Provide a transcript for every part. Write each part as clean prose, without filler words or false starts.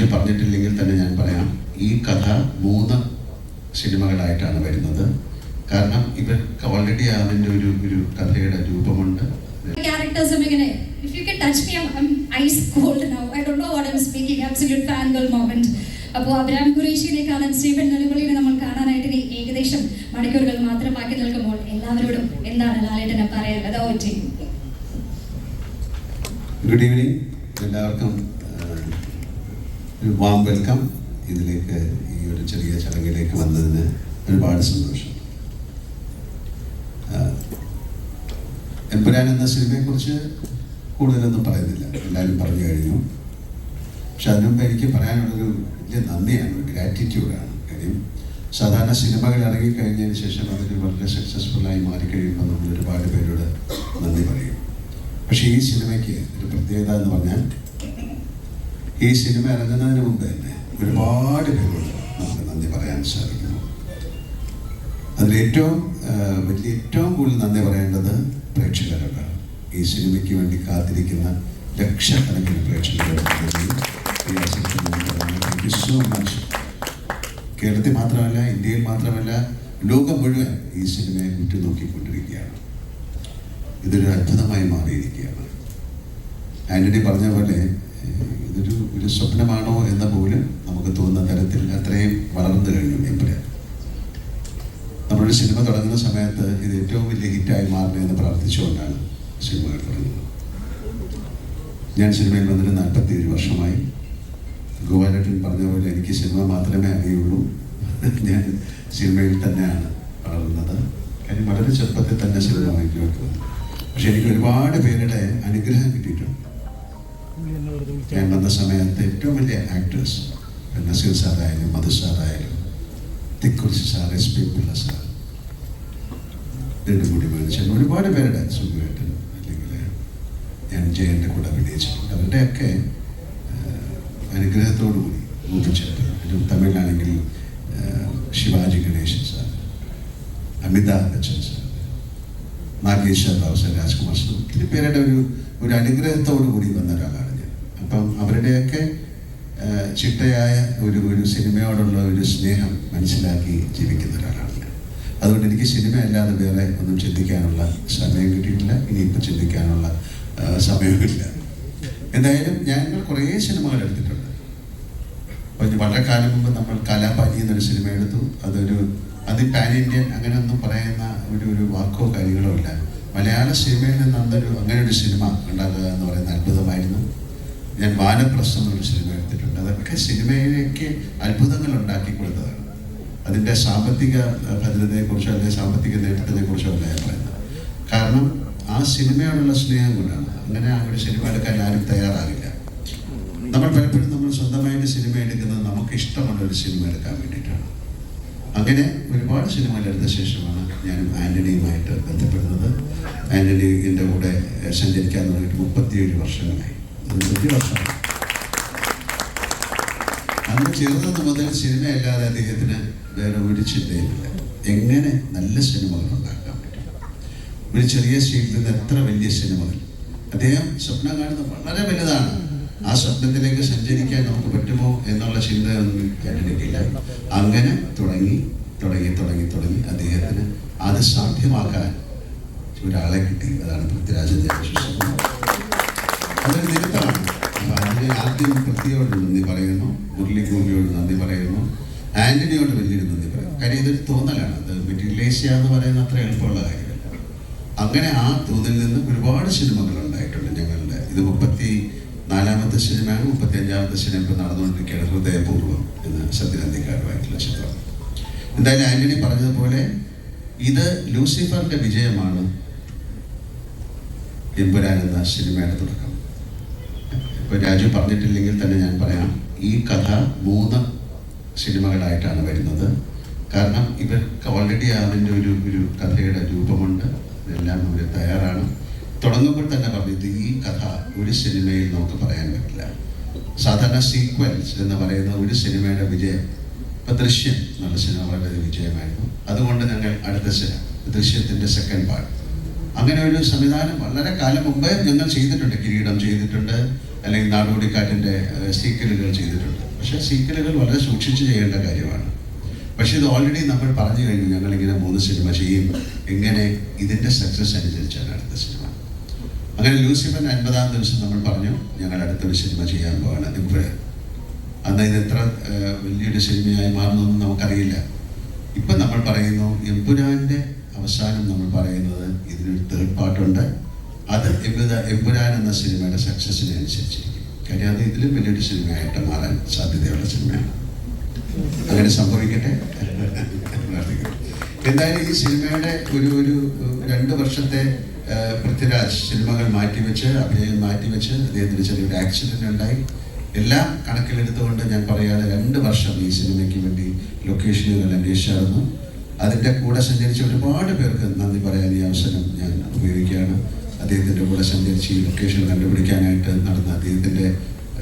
രാജു പറഞ്ഞിട്ടില്ലെങ്കിൽ തന്നെ ഞാൻ പറയാം, ഈ കഥ 3 സിനിമകളായിട്ടാണ് വരുന്നത്. കാരണം ഇവർക്ക് ഓൾറെഡി അതിൻ്റെ ഒരു കഥയുടെ രൂപമുണ്ട്. Characters ഇങ്ങനെ if you can touch me I'm ice cold now. I don't know what I'm speaking. Absolute fangirl moment. അപ്പോൾ അബ്രഹാം ഖുറേഷിനെ കാണാൻ, സ്റ്റീഫൻ നെടുമുള്ളിനെ നമ്മൾ കാണാനായിട്ട് ഏകദേശം മണിക്കൂറുകൾ മാത്രം ബാക്കി നിൽക്കുമ്പോൾ എല്ലാവരോടും എന്താണ് ലാലേട്ടനെ പറയാനുള്ളത്? ഓറ്റി. ഗുഡ് ഈവനിങ് എല്ലാവർക്കും. ഒരു വാം വെൽക്കം. ഇതിലേക്ക് ഈ ഒരു ചെറിയ ചടങ്ങിലേക്ക് വന്നതിന് ഒരുപാട് സന്തോഷം. എമ്പുരാൻ എന്ന സിനിമയെക്കുറിച്ച് കൂടുതലൊന്നും പറയുന്നില്ല, എല്ലാവരും പറഞ്ഞു കഴിഞ്ഞു. പക്ഷെ അതിനുമുമ്പ് എനിക്ക് പറയാനുള്ളൊരു വലിയ നന്ദിയാണ്, ഒരു ഗ്രാറ്റിറ്റ്യൂഡാണ്. കാര്യം സാധാരണ സിനിമകൾ ഇറങ്ങിക്കഴിഞ്ഞതിന് ശേഷം അതൊരു വളരെ സക്സസ്ഫുള്ളായി മാറിക്കഴിയുമ്പോൾ നമ്മൾ ഒരുപാട് പേരോട് നന്ദി പറയും. പക്ഷേ ഈ സിനിമയ്ക്ക് ഒരു പ്രത്യേകത എന്ന് പറഞ്ഞാൽ, ഈ സിനിമ ഇറങ്ങുന്നതിന് മുമ്പ് തന്നെ ഒരുപാട് പേരോട് നമുക്ക് നന്ദി പറയാൻ സാധിക്കുന്നു. അതിലേറ്റവും ഏറ്റവും കൂടുതൽ നന്ദി പറയേണ്ടത് പ്രേക്ഷകരോടാണ്. ഈ സിനിമയ്ക്ക് വേണ്ടി കാത്തിരിക്കുന്ന ലക്ഷക്കണക്കിന് പ്രേക്ഷകരോട് താങ്ക് യു സോ മച്ച്. കേരളത്തിൽ മാത്രമല്ല, ഇന്ത്യയിൽ മാത്രമല്ല, ലോകം മുഴുവൻ ഈ സിനിമയെ ഉറ്റുനോക്കിക്കൊണ്ടിരിക്കുകയാണ്. ഇതൊരു അത്ഭുതമായി മാറിയിരിക്കുകയാണ്. ആൻ്റണി പറഞ്ഞ പോലെ ഇതൊരു സ്വപ്നമാണോ എന്ന പോലും നമുക്ക് തോന്നുന്ന തരത്തിൽ അത്രയും വളർന്നു കഴിഞ്ഞു എമ്പുരാൻ. നമ്മളൊരു സിനിമ തുടങ്ങുന്ന സമയത്ത് ഇത് ഏറ്റവും വലിയ ഹിറ്റായി മാറണമെന്ന് പ്രാർത്ഥിച്ചുകൊണ്ടാണ് സിനിമകൾ തുടങ്ങുന്നത്. ഞാൻ സിനിമയിൽ വന്നിട്ട് 47 വർഷമായി. ഗോപാലേട്ടൻ പറഞ്ഞ പോലെ എനിക്ക് സിനിമ മാത്രമേ അറിയുള്ളൂ. ഞാൻ സിനിമയിൽ തന്നെയാണ് വളർന്നത്. കാര്യം വളരെ ചെറുപ്പത്തിൽ തന്നെ സിനിമ വാങ്ങിലേക്ക് വന്നു. പക്ഷെ എനിക്ക് ഒരുപാട് പേരുടെ അനുഗ്രഹം കിട്ടിയിട്ടുണ്ട്. ഞാൻ വന്ന സമയത്ത് ഏറ്റവും വലിയ ആക്ടേഴ്സ്, നസീർ സാറായാലും മധു സാറായാലും Thikkurissy sir, SP Pillai sir, Nedumudi വേണിച്ചൻ, ഒരുപാട് പേരുടെ, സുഖമായിട്ട് അല്ലെങ്കിൽ ഞാൻ ജയൻ്റെ കൂടെ അഭിനയിച്ചിട്ടുണ്ട്. അവരുടെയൊക്കെ അനുഗ്രഹത്തോടു കൂടി മൂപ്പിച്ചിട്ട്, തമിഴിലാണെങ്കിൽ Sivaji Ganesan sir, Amitabh Bachchan sir, Nageshwar Rao sir, Rajkumar sir, ഒത്തിരി പേരുടെ ഒരു അനുഗ്രഹത്തോടു കൂടി വന്ന ഒരാളാണ് ഞാൻ. അപ്പം അവരുടെയൊക്കെ ചിട്ടയായ ഒരു സിനിമയോടുള്ള ഒരു സ്നേഹം മനസ്സിലാക്കി ജീവിക്കുന്ന ഒരാളാണ് ഞാൻ. അതുകൊണ്ട് എനിക്ക് സിനിമ അല്ലാതെ വേറെ ഒന്നും ചിന്തിക്കാനുള്ള സമയം കിട്ടിയിട്ടില്ല, ഇനിയിപ്പോൾ ചിന്തിക്കാനുള്ള സമയമില്ല. എന്തായാലും ഞങ്ങൾ കുറേ സിനിമകൾ എടുത്തിട്ടുണ്ട്. അപ്പം വളരെ കാലം മുമ്പ് നമ്മൾ കലാപാനി എന്നൊരു സിനിമ എടുത്തു. അത് പാൻ ഇന്ത്യൻ അങ്ങനെ ഒന്നും പറയുന്ന ഒരു വാക്കോ കാര്യങ്ങളോ ഇല്ല. മലയാള സിനിമയിൽ നിന്ന് അങ്ങനെ ഒരു സിനിമ ഉണ്ടാകുക എന്ന് പറയുന്ന അത്ഭുതമായിരുന്നു. ഞാൻ വാനപ്രസ്ഥം എന്നൊരു സിനിമ എടുത്തിട്ടുണ്ട്. അതൊക്കെ സിനിമയിലേക്ക് അത്ഭുതങ്ങൾ ഉണ്ടാക്കി കൊടുത്തതാണ്. അതിൻ്റെ സാമ്പത്തിക ഭദ്രതയെക്കുറിച്ചോ അല്ലെങ്കിൽ സാമ്പത്തിക നേട്ടത്തിനെക്കുറിച്ചോ അല്ല ഞാൻ പറയുന്നത്. കാരണം ആ സിനിമയോടുള്ള സ്നേഹം കൊണ്ടാണ്. അങ്ങനെ ആ ഒരു സിനിമ എടുക്കാൻ ആരും തയ്യാറാകില്ല. നമ്മൾ പലപ്പോഴും നമ്മൾ സ്വന്തമായിട്ട് സിനിമ എടുക്കുന്നത് നമുക്ക് ഇഷ്ടമുള്ള ഒരു സിനിമ എടുക്കാൻ വേണ്ടിയിട്ടാണ്. അങ്ങനെ ഒരുപാട് സിനിമകൾ എടുത്ത ശേഷമാണ് ഞാനും ആൻ്റണിയുമായിട്ട് ബന്ധപ്പെടുന്നത്. ആൻ്റണി എൻ്റെ കൂടെ സഞ്ചരിക്കാൻ തുടങ്ങിയിട്ട് 37 വർഷങ്ങളായി. 30 വർഷമായി. അന്ന് ചേർന്നത് മുതൽ സിനിമയല്ലാതെ അദ്ദേഹത്തിന് വേറെ ഒരു ചിന്തയുമില്ല. എങ്ങനെ നല്ല സിനിമകൾ ഉണ്ടാക്കാൻ പറ്റും, ഒരു ചെറിയ സ്റ്റേറ്റിൽ നിന്ന് എത്ര വലിയ സിനിമകൾ. അദ്ദേഹം സ്വപ്നം കാണുന്നത് വളരെ വലുതാണ്. ആ സ്വപ്നത്തിലേക്ക് സഞ്ചരിക്കാൻ നമുക്ക് പറ്റുമോ എന്നുള്ള ചിന്തയൊന്നും ആൻ്റണിക്കില്ല. അങ്ങനെ തുടങ്ങി അദ്ദേഹത്തിന് അത് സാധ്യമാക്കാൻ ഒരാളെ കിട്ടി. അതാണ് പൃഥ്വിരാജ്. അതൊരു നിമിത്തമാണ്. അപ്പോൾ അതിന് ആദ്യം പൃഥ്വിയോട് നന്ദി പറയുന്നു, മുരളി ഗോപിയോട് നന്ദി പറയുന്നു, ആൻ്റണിയോട് വലിയൊരു നന്ദി പറയുന്നു. കാര്യം ഇതൊരു തോന്നലാണ്. അത് മെറ്റീരിയലൈസ് ചെയ്യുക എന്ന് പറയുന്ന അത്ര എളുപ്പമുള്ള കാര്യമല്ല. അങ്ങനെ ആ തോന്നലിൽ നിന്ന് ഒരുപാട് സിനിമകൾ ഉണ്ടായിട്ടുണ്ട് ഞങ്ങളുടെ. ഇത് 34ാമത്തെ സിനിമയാണ്. 35ാമത്തെ സിനിമ ഇപ്പോൾ നടന്നുകൊണ്ടിരിക്കുകയാണ്, ഹൃദയപൂർവ്വം എന്ന സത്യനന്ദിക്കാരുമായിട്ടുള്ള ചിത്രം. എന്തായാലും ആൻ്റണി പറഞ്ഞതുപോലെ ഇത് ലൂസിഫറിൻ്റെ വിജയമാണ് എമ്പുരാൻ എന്ന സിനിമയുടെ തുടക്കം. ഇപ്പോൾ രാജു പറഞ്ഞിട്ടില്ലെങ്കിൽ തന്നെ ഞാൻ പറയാം, ഈ കഥ 3 സിനിമകളായിട്ടാണ് വരുന്നത്. കാരണം ഇവർക്ക് ഓൾറെഡി അതിൻ്റെ ഒരു കഥയുടെ രൂപമുണ്ട്. ഇതെല്ലാം അവർ തയ്യാറാണ്. തുടങ്ങുമ്പോൾ തന്നെ പറഞ്ഞത് ഈ കഥ ഒരു സിനിമയിൽ നമുക്ക് പറയാൻ പറ്റില്ല. സാധാരണ സീക്വൽസ് എന്ന് പറയുന്ന ഒരു സിനിമയുടെ വിജയം, ഇപ്പം ദൃശ്യം എന്നുള്ള സിനിമ വളരെ വിജയമായിരുന്നു. അതുകൊണ്ട് ഞങ്ങൾ അടുത്ത ദൃശ്യത്തിൻ്റെ സെക്കൻഡ് പാർട്ട്, അങ്ങനെ ഒരു സംവിധാനം വളരെ കാലം മുമ്പേ ഞങ്ങൾ ചെയ്തിട്ടുണ്ട്. കിരീടം ചെയ്തിട്ടുണ്ട്, അല്ലെങ്കിൽ നാടോടിക്കാറ്റിൻ്റെ സീക്വലുകൾ ചെയ്തിട്ടുണ്ട്. പക്ഷേ സീക്വലുകൾ വളരെ സൂക്ഷിച്ച് ചെയ്യേണ്ട കാര്യമാണ്. പക്ഷേ ഇത് ഓൾറെഡി നമ്മൾ പറഞ്ഞു കഴിഞ്ഞു, ഞങ്ങളിങ്ങനെ 3 സിനിമ ചെയ്യും, എങ്ങനെ ഇതിൻ്റെ സക്സസ് അനുസരിച്ചാണ് അടുത്ത സിനിമ. അങ്ങനെ ലൂസിഫർ 50-ാം ദിവസം നമ്മൾ പറഞ്ഞു ഞങ്ങൾ അടുത്തൊരു സിനിമ ചെയ്യാൻ പോവാണ് എമ്പുരാൻ. അന്ന് ഇത് എത്ര വലിയൊരു സിനിമയായി മാറുന്നൊന്നും നമുക്കറിയില്ല. ഇപ്പം നമ്മൾ പറയുന്നു എമ്പുരാൻ്റെ അവസാനം നമ്മൾ പറയുന്നത് ഇതിനൊരു തേർഡ് പാർട്ടുണ്ട്, അത് എമ്പുരാൻ എന്ന സിനിമയുടെ സക്സസിനെ അനുസരിച്ചിരിക്കും. കാര്യം അത് ഇതിലും വലിയൊരു സിനിമയായിട്ട് മാറാൻ സാധ്യതയുള്ള സിനിമയാണ്. അങ്ങനെ സംഭവിക്കട്ടെ. എന്തായാലും ഈ സിനിമയുടെ ഒരു 2 വർഷത്തെ പൃഥ്വിരാജ് സിനിമകൾ മാറ്റിവെച്ച്, അഭിനയം മാറ്റിവെച്ച്, അദ്ദേഹത്തിന് ചെറിയൊരു ആക്സിഡൻ്റ് ഉണ്ടായി. എല്ലാം കണക്കിലെടുത്തുകൊണ്ട് ഞാൻ പറയാതെ 2 വർഷം ഈ സിനിമയ്ക്ക് വേണ്ടി ലൊക്കേഷനുകൾ അന്വേഷിച്ചായിരുന്നു. അതിൻ്റെ കൂടെ സഞ്ചരിച്ച ഒരുപാട് പേർക്ക് നന്ദി പറയാൻ ഈ അവസരം ഞാൻ ഉപയോഗിക്കുകയാണ്. അദ്ദേഹത്തിൻ്റെ കൂടെ സഞ്ചരിച്ച് ഈ ലൊക്കേഷൻ കണ്ടുപിടിക്കാനായിട്ട് നടന്ന അദ്ദേഹത്തിൻ്റെ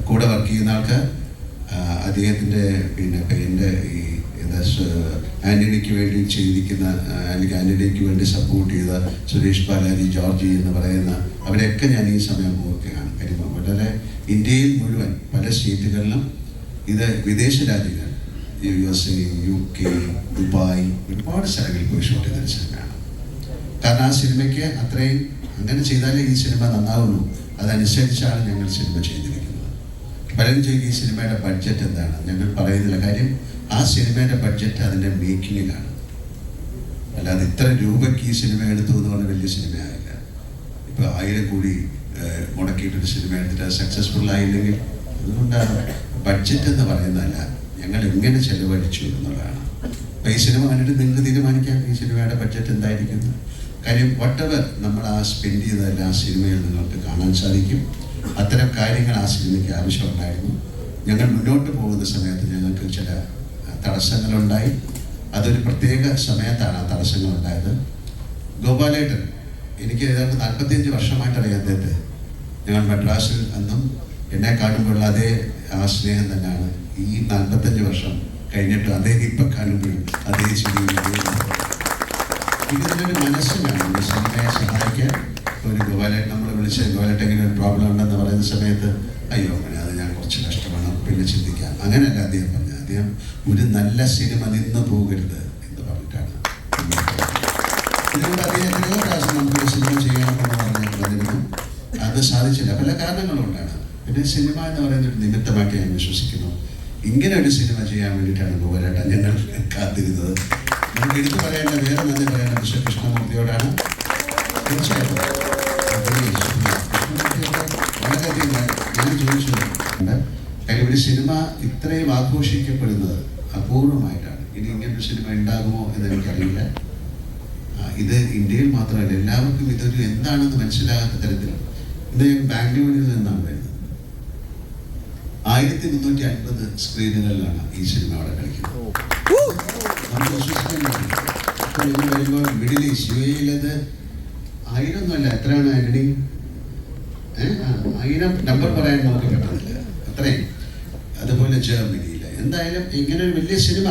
കൂടെ വർക്ക് ചെയ്യുന്ന ആൾക്കാർ, അദ്ദേഹത്തിൻ്റെ എൻ്റെ ഈ ആൻ്റണിക്ക് വേണ്ടി ചെയ്തിരിക്കുന്ന അല്ലെങ്കിൽ ആൻ്റണിക്ക് വേണ്ടി സപ്പോർട്ട് ചെയ്ത സുരേഷ് ബാലാജി, ജോർജി എന്ന് പറയുന്ന അവരെയൊക്കെ ഞാൻ ഈ സമയം ഓർക്കുകയാണ്. കാര്യം വളരെ ഇന്ത്യയിൽ മുഴുവൻ പല സ്റ്റേറ്റുകളിലും ഇത് വിദേശ രാജ്യങ്ങൾ USA, UK, ദുബായ് ഒരുപാട് സ്ഥലങ്ങളിൽ പോയി ഷൂട്ട് ചെയ്തൊരു സിനിമയാണ്. കാരണം ആ സിനിമയ്ക്ക് അത്രയും അങ്ങനെ ചെയ്താലേ ഈ സിനിമ നന്നാവുള്ളൂ, അതനുസരിച്ചാണ് ഞങ്ങൾ സിനിമ ചെയ്തിരിക്കുന്നത്. പലരും ചോദിക്കും ഈ സിനിമയുടെ ബഡ്ജറ്റ് എന്താണ്, ഞങ്ങൾ പറയുന്നില്ല. കാര്യം ആ സിനിമയുടെ ബഡ്ജറ്റ് അതിൻ്റെ മേക്കിങ്ങിലാണ്, അല്ലാതെ ഇത്ര രൂപയ്ക്ക് ഈ സിനിമ എടുത്തു എന്ന് പറഞ്ഞാൽ വലിയ സിനിമയായില്ല. ഇപ്പോൾ 1000 കോടി മുടക്കിയിട്ടൊരു സിനിമ എടുത്തിട്ട് അത് സക്സസ്ഫുൾ ആയില്ലെങ്കിൽ അതുകൊണ്ടാണ് ബഡ്ജറ്റ് എന്ന് പറയുന്നതല്ല, ഞങ്ങൾ എങ്ങനെ ചെലവഴിച്ചു എന്നുള്ളതാണ്. അപ്പോൾ ഈ സിനിമ കണ്ടിട്ട് നിങ്ങൾക്ക് തീരുമാനിക്കാം ഈ സിനിമയുടെ ബഡ്ജറ്റ് എന്തായിരിക്കുന്നു. കാര്യം വട്ടവർ നമ്മൾ ആ സ്പെൻഡ് ചെയ്തതെല്ലാം ആ സിനിമയിൽ നിങ്ങൾക്ക് കാണാൻ സാധിക്കും. അത്തരം കാര്യങ്ങൾ ആ സിനിമയ്ക്ക് ആവശ്യമുണ്ടായിരുന്നു. ഞങ്ങൾ മുന്നോട്ട് പോകുന്ന സമയത്ത് ഞങ്ങൾക്ക് ചില തടസ്സങ്ങളുണ്ടായി. അതൊരു പ്രത്യേക സമയത്താണ് ആ തടസ്സങ്ങളുണ്ടായത്. ഗോപാലേട്ടൻ എനിക്ക് ഏതാണ്ട് 45 വർഷമായിട്ട് അറിയാം അദ്ദേഹത്തെ. ഞങ്ങൾ മദ്രാസിൽ അന്നും എന്നെ കാണുമ്പോഴുള്ള അതേ ആ സ്നേഹം തന്നെയാണ് ഈ 45 വർഷം കഴിഞ്ഞിട്ട് അദ്ദേഹം ഇപ്പം കാണുമ്പോഴും അതേ ഇതിനൊരു മനസ്സിലാണ് ഒരു സിനിമയെ സഹായിക്കാൻ. ഒരു ഗോപാലേട്ടൻ നമ്മൾ വിളിച്ച് ഗോപാലേട്ടൻ ഇങ്ങനെ ഒരു പ്രോബ്ലം ഉണ്ടെന്ന് പറയുന്ന സമയത്ത് അയ്യോ അങ്ങനെ അത് ഞാൻ കുറച്ച് കഷ്ടമാണ് പിന്നെ ചിന്തിക്കാം, അങ്ങനെയല്ല അദ്ദേഹം പറഞ്ഞത്. അദ്ദേഹം ഒരു നല്ല സിനിമ നിന്ന് പോകരുത് എന്ന് പറഞ്ഞിട്ടാണ്. ഇതിലൂടെ അദ്ദേഹം എത്രയോ പ്രാവശ്യം നമുക്കൊരു സിനിമ ചെയ്യണമെന്ന് പറഞ്ഞിരുന്നു, അത് സാധിച്ചില്ല. പല കാരണങ്ങളുകൊണ്ടാണ്. പിന്നെ സിനിമ എന്ന് പറയുന്ന ഒരു നിമിത്തമായിട്ട് ഞാൻ വിശ്വസിക്കുന്നു. ഇങ്ങനെ ഒരു സിനിമ ചെയ്യാൻ വേണ്ടിയിട്ടാണ് ഗോപാലേട്ടൻ ഞങ്ങൾ കാത്തിരുന്നത്. നമുക്ക് എടുത്തു പറയേണ്ട വേറെ നന്ദി പറയേണ്ട മിസ്റ്റർ കൃഷ്ണമൂർത്തിയോടാണ്. തീർച്ചയായിട്ടും വളരെയധികം ഞാൻ ചോദിച്ചിട്ടുണ്ട്. കാര്യം ഒരു സിനിമ ഇത്രയും ആഘോഷിക്കപ്പെടുന്നത് അപൂർവമായിട്ടാണ്. ഇനി ഇങ്ങനൊരു സിനിമ ഉണ്ടാകുമോ എന്ന് എനിക്കറിയില്ല. ഇത് ഇന്ത്യയിൽ മാത്രമല്ല, എല്ലാവർക്കും ഇതൊരു എന്താണെന്ന് മനസ്സിലാകാത്ത തരത്തിൽ. ഇത് ഞാൻ ബാംഗ്ലൂരിൽ നിന്നാണ് വരുന്നത്. 1350 സ്ക്രീനുകളിലാണ് ഈ സിനിമ അവിടെ കളിക്കുന്നത്. നമുക്ക് വിശ്വസിക്കാൻ പറ്റില്ല. അപ്പോൾ ഇത് വരുമ്പോൾ മിഡിൽ ഈസ്റ്റ് UAE-യിലത് 1000 ഒന്നുമല്ല, എത്രയാണ് ആന്റണി? 1000 നമ്പർ പറയാൻ നമുക്ക് പറ്റുന്നില്ല, അത്രയും. അതുപോലെ ജർമ്മനിയിൽ എന്തായാലും ഇങ്ങനെ ഒരു വലിയ സിനിമ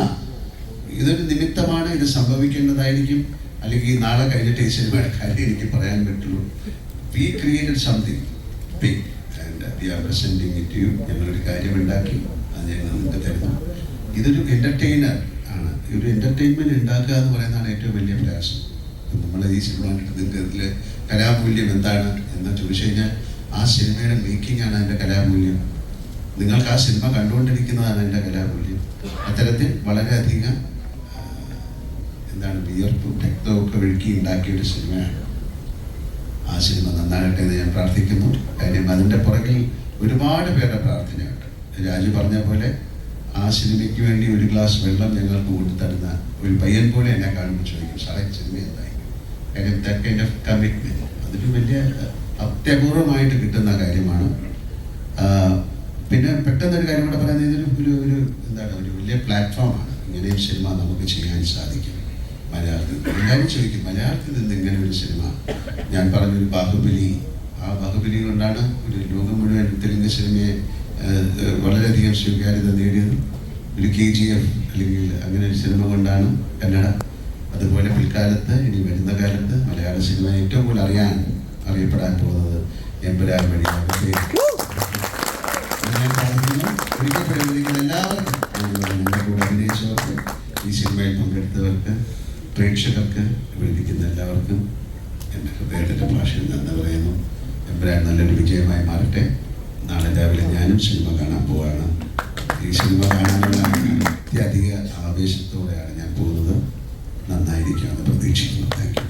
ഇതൊരു നിമിത്തമാണ്. ഇത് സംഭവിക്കേണ്ടതായിരിക്കും. അല്ലെങ്കിൽ നാളെ കഴിഞ്ഞിട്ട് ഈ സിനിമയുടെ കാര്യം എനിക്ക് പറയാൻ പറ്റുള്ളൂ. We created something big and we are presenting it you. ഞങ്ങളൊരു കാര്യം ഉണ്ടാക്കി, അത് ഞങ്ങൾ നിങ്ങൾക്ക് തരുന്നു. ഇതൊരു എൻ്റർടൈനർ ആണ്. ഒരു എൻ്റർടൈൻമെൻറ്റ് ഉണ്ടാക്കുക എന്ന് പറയുന്നതാണ് ഏറ്റവും വലിയ പ്രയാസം. നമ്മൾ ഈ സിനിമ കണ്ടിട്ട് നിങ്ങൾക്ക് ഇതിൽ കലാമൂല്യം എന്താണ് എന്ന് ചോദിച്ചു കഴിഞ്ഞാൽ ആ സിനിമയുടെ മേക്കിംഗ് ആണ് അതിൻ്റെ കലാമൂല്യം. നിങ്ങൾക്ക് ആ സിനിമ കണ്ടുകൊണ്ടിരിക്കുന്നതാണ് അതിൻ്റെ കലാമൂല്യം. അത്തരത്തിൽ വളരെയധികം എന്താണ് വിയർപ്പും രക്തവും ഒക്കെ ഒഴുക്കി ഉണ്ടാക്കിയൊരു സിനിമയാണ്. ആ സിനിമ നന്നാകട്ടെ എന്ന് ഞാൻ പ്രാർത്ഥിക്കുന്നു. കാര്യം അതിൻ്റെ പുറകിൽ ഒരുപാട് പേരുടെ പ്രാർത്ഥനയുണ്ട്. രാജു പറഞ്ഞ പോലെ ആ സിനിമയ്ക്ക് വേണ്ടി ഒരു ഗ്ലാസ് വെള്ളം ഞങ്ങൾക്ക് കൊണ്ടുതരുന്ന ഒരു പയ്യൻ പോലെ എന്നെ കാണുമ്പോൾ ചോദിക്കും, സാറേ സിനിമ എന്തായി? കാര്യം ദാറ്റ് കൈൻഡ് ഓഫ് കമ്മിറ്റ്മെൻറ്റ് അതൊരു വലിയ അത്യപൂർവമായിട്ട് കിട്ടുന്ന കാര്യമാണ്. പിന്നെ പെട്ടെന്നൊരു കാര്യം കൂടെ പറയുന്നത്, ഇതൊരു ഒരു എന്താണ് ഒരു വലിയ പ്ലാറ്റ്ഫോമാണ്. ഇങ്ങനെയും സിനിമ നമുക്ക് ചെയ്യാൻ സാധിക്കും. മലയാളത്തിൽ എല്ലാവരും ചോദിക്കും മലയാളത്തിൽ നിന്ന് ഇങ്ങനെ ഒരു സിനിമ. ഞാൻ പറഞ്ഞൊരു ബാഹുബലി, ആ ബാഹുബലി കൊണ്ടാണ് ഒരു ലോകം മുഴുവൻ തെലുങ്ക് സിനിമയെ വളരെയധികം സ്വീകാര്യത നേടിയത്. ഒരു KGF അല്ലെങ്കിൽ അങ്ങനെ ഒരു സിനിമ കൊണ്ടാണ് കന്നഡ. അതുപോലെ പിൽക്കാലത്ത് ഇനി വരുന്ന കാലത്ത് മലയാള സിനിമ ഏറ്റവും കൂടുതൽ അറിയപ്പെടാൻ പോകുന്നത് എമ്പുരാൻ വഴിയാണ്. ഞാൻ പ്രാർത്ഥിക്കുന്നു. ഒരിക്കൽ നിങ്ങൾ എല്ലാവർക്കും നമ്മുടെ കൂടെ അഭിനയിച്ചവർക്ക്, ഈ സിനിമയിൽ പങ്കെടുത്തവർക്ക്, പ്രേക്ഷകർക്ക്, ഇവിടെ ഇരിക്കുന്ന എല്ലാവർക്കും എൻ്റെ ഹൃദയത്തിൻ്റെ ഭാഷയിൽ നന്ദി പറയുന്നു. എമ്പുരാൻ നല്ലൊരു വിജയമായി മാറട്ടെ. നാളെ രാവിലെ ഞാനും സിനിമ കാണാൻ പോവാണ്. ഈ സിനിമ കാണാനുള്ള അത്യധിക ആവേശത്തോടെയാണ് ഞാൻ പോകുന്നത്. നന്നായിരിക്കുമെന്ന് പ്രതീക്ഷിക്കുന്നു. Thank you.